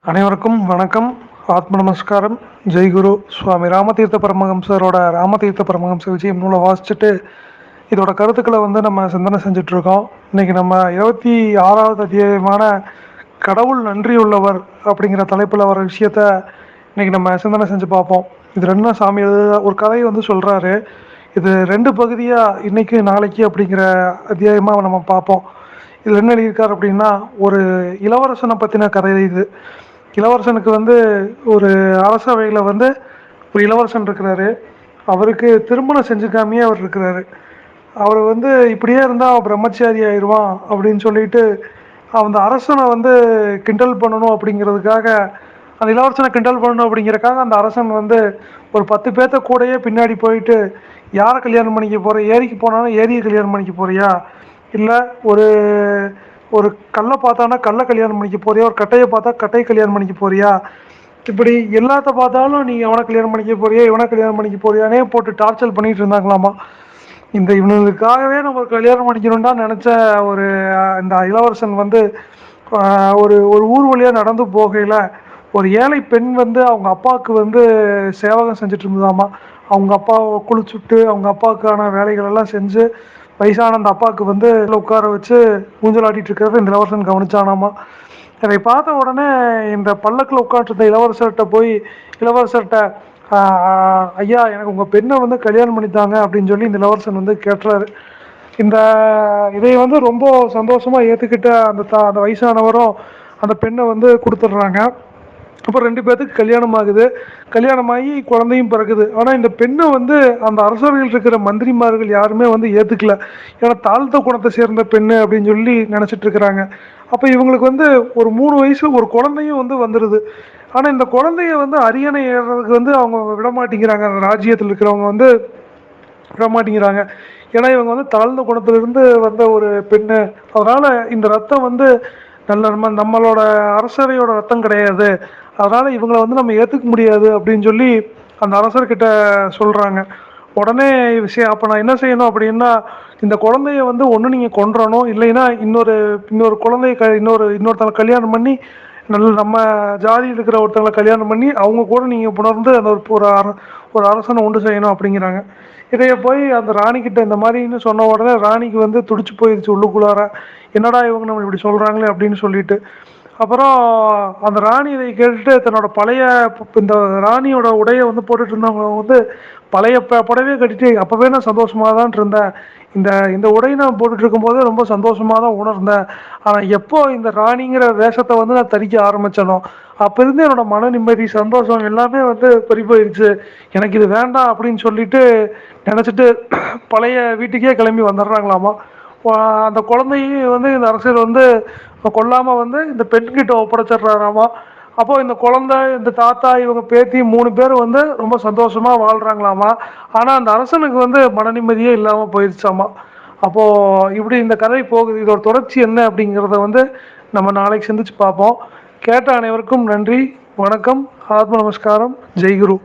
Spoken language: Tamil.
அனைவருக்கும் வணக்கம். ஆத்ம நமஸ்காரம். ஜெய்குரு. சுவாமி ராமதீர்த்த பரமஹம்சரோட ராமதீர்த்த பரமஹம்ச விஜயம் நூலை வாசிச்சுட்டு இதோட கருத்துக்களை நம்ம சிந்தனை செஞ்சுட்டு இருக்கோம். இன்னைக்கு நம்ம 26வது அத்தியாயமான கடவுள் நன்றியுள்ளவர் அப்படிங்கிற தலைப்பில் வர விஷயத்த இன்னைக்கு நம்ம சிந்தனை செஞ்சு பார்ப்போம். இது ரெண்டும் சாமி ஒரு கதையை சொல்கிறாரு. இது ரெண்டு பகுதியாக இன்னைக்கு நாளைக்கு அப்படிங்கிற அத்தியாயமாக நம்ம பார்ப்போம். இதில் என்ன எழுதியிருக்காரு அப்படின்னா, ஒரு இளவரசனை பற்றின கதை இது. இளவரசனுக்கு ஒரு அரசவையில் ஒரு இளவரசன் இருக்கிறாரு. அவருக்கு திருமணம் செஞ்சுக்காமையே அவர் இருக்கிறாரு. அவர் இப்படியே இருந்தால் பிரம்மச்சாரி ஆயிடுவான் அப்படின்னு சொல்லிட்டு அந்த அரசனை கிண்டல் பண்ணணும் அப்படிங்கிறதுக்காக, அந்த இளவரசனை கிண்டல் பண்ணணும் அப்படிங்கிறதுக்காக அந்த அரசன் ஒரு 10 பேர்த்த கூடயே பின்னாடி போயிட்டு, யாரை கல்யாணம் பண்ணிக்க போகிற, ஏரிக்கு போனாலும் ஏரியை கல்யாணம் பண்ணிக்க போறியா, இல்லை ஒரு ஒரு கல்லை பார்த்தானா கல்லை கல்யாணம் பண்ணிக்க போறியா, ஒரு கட்டையை பார்த்தா கட்டையை கல்யாணம் பண்ணிக்க போறியா, இப்படி எல்லாத்த பார்த்தாலும் நீ எவனை கல்யாணம் பண்ணிக்க போறியா இவனை கல்யாணம் பண்ணிக்க போறியானே போட்டு டார்ச்சர் பண்ணிட்டு இருந்தாங்களாமா. இவனுக்காகவே நம்ம கல்யாணம் பண்ணிக்கணும்டா நினச்ச ஒரு இந்த இளவரசன் ஒரு ஒரு ஊர் வழியாக நடந்து போகையில் ஒரு ஏழை பெண் அவங்க அப்பாவுக்கு சேவகம் செஞ்சுட்டு இருந்ததாமா. அவங்க அப்பாவை குளிச்சுட்டு அவங்க அப்பாவுக்கான வேலைகள் எல்லாம் செஞ்சு வயசான அந்த அப்பாவுக்கு உட்கார வச்சு ஊஞ்சலாட்டிட்டு இருக்கிறத இந்த இளவரசன் கவனிச்சானாமா. இதை பார்த்த உடனே இந்த பல்லக்கில் உட்காந்துருந்த இளவரசர்கிட்ட ஐயா, எனக்கு உங்கள் பெண்ணை கல்யாணம் பண்ணித்தாங்க அப்படின்னு சொல்லி இந்த இளவரசன் கேட்டுறாரு. இந்த இதை ரொம்ப சந்தோஷமாக ஏற்றுக்கிட்ட அந்த வயசானவரும் அந்த பெண்ணை கொடுத்துட்றாங்க. அப்புறம் 2 பேர்த்துக்கு கல்யாணம் ஆகுது. கல்யாணமாகி குழந்தையும் பிறகுது. ஆனால் இந்த பெண்ணை அந்த அரசவையில் இருக்கிற மந்திரிமார்கள் யாருமே ஏற்றுக்கல. ஏன்னா தாழ்த்த குணத்தை சேர்ந்த பெண்ணு அப்படின்னு சொல்லி நினச்சிட்டு இருக்கிறாங்க. அப்போ இவங்களுக்கு ஒரு 3 வயசு ஒரு குழந்தையும் வந்துடுது. ஆனால் இந்த குழந்தைய அரியணை ஏறுறதுக்கு அவங்க விட மாட்டேங்கிறாங்க. அந்த ராஜ்யத்தில் இருக்கிறவங்க விட மாட்டேங்கிறாங்க. ஏன்னா இவங்க தாழ்ந்த குணத்திலிருந்து வந்த ஒரு பெண்ணு. அதனால் இந்த ரத்தம் நம்மளோட அரசவையோட ரத்தம் கிடையாது. அதனால் இவங்களை நம்ம ஏற்றுக்க முடியாது அப்படின்னு சொல்லி அந்த அரசர்கிட்ட சொல்கிறாங்க. உடனே விஷயம் அப்போ நான் என்ன செய்யணும் அப்படின்னா, இந்த குழந்தைய ஒன்று நீங்கள் கொன்றணும், இல்லைன்னா இன்னொரு குழந்தைய இன்னொருத்தவங்க கல்யாணம் பண்ணி நம்ம ஜாதியில் இருக்கிற ஒருத்தவங்களை கல்யாணம் பண்ணி அவங்க கூட நீங்கள் புணர்ந்து அந்த ஒரு அரசனை உண்டு செய்யணும் அப்படிங்கிறாங்க. இதைய போய் அந்த ராணிக்கிட்ட இந்த மாதிரின்னு சொன்ன உடனே ராணிக்கு துடிச்சு போயிடுச்சு உள்ளுக்குள்ளார. என்னடா இவங்க நம்ம இப்படி சொல்கிறாங்களே அப்படின்னு சொல்லிட்டு. அப்புறம் அந்த ராணி இதை கேட்டுட்டு தன்னோட பழைய இந்த ராணியோட உடையை போட்டுட்டு இருந்தவங்க பழைய புடவையே கட்டிட்டு, அப்போவே நான் சந்தோஷமாக தான் இருந்தேன், இந்த உடை நான் போட்டுட்டு இருக்கும்போது ரொம்ப சந்தோஷமாக தான் உணர்ந்தேன். ஆனால் எப்போ இந்த ராணிங்கிற வேஷத்தை நான் தரிக்க ஆரம்பித்தனோ அப்போ இருந்து என்னோட மன நிம்மதி சந்தோஷம் எல்லாமே பறி போயிடுச்சு. எனக்கு இது வேண்டாம் அப்படின்னு சொல்லிட்டு நினச்சிட்டு பழைய வீட்டுக்கே கிளம்பி வந்துடுறாங்களாமா. அந்த குழந்தையும் இந்த அரசர் கொல்லாமல் இந்த பெண்கிட்ட ஒப்படைச்சிடுறாராமா. அப்போ இந்த குழந்தை, இந்த தாத்தா, இவங்க பேத்தி 3 பேர் ரொம்ப சந்தோஷமா வாழ்றாங்களாமா. ஆனா அந்த அரசனுக்கு மன நிம்மதியே இல்லாம போயிடுச்சாமா. அப்போ இப்படி இந்த கதை போகுது. இதோட தொடர்ச்சி என்ன அப்படிங்கிறத நம்ம நாளைக்கு சிந்திச்சு பார்ப்போம். கேட்ட அனைவருக்கும் நன்றி, வணக்கம், ஆத்ம நமஸ்காரம், ஜெய்குரு.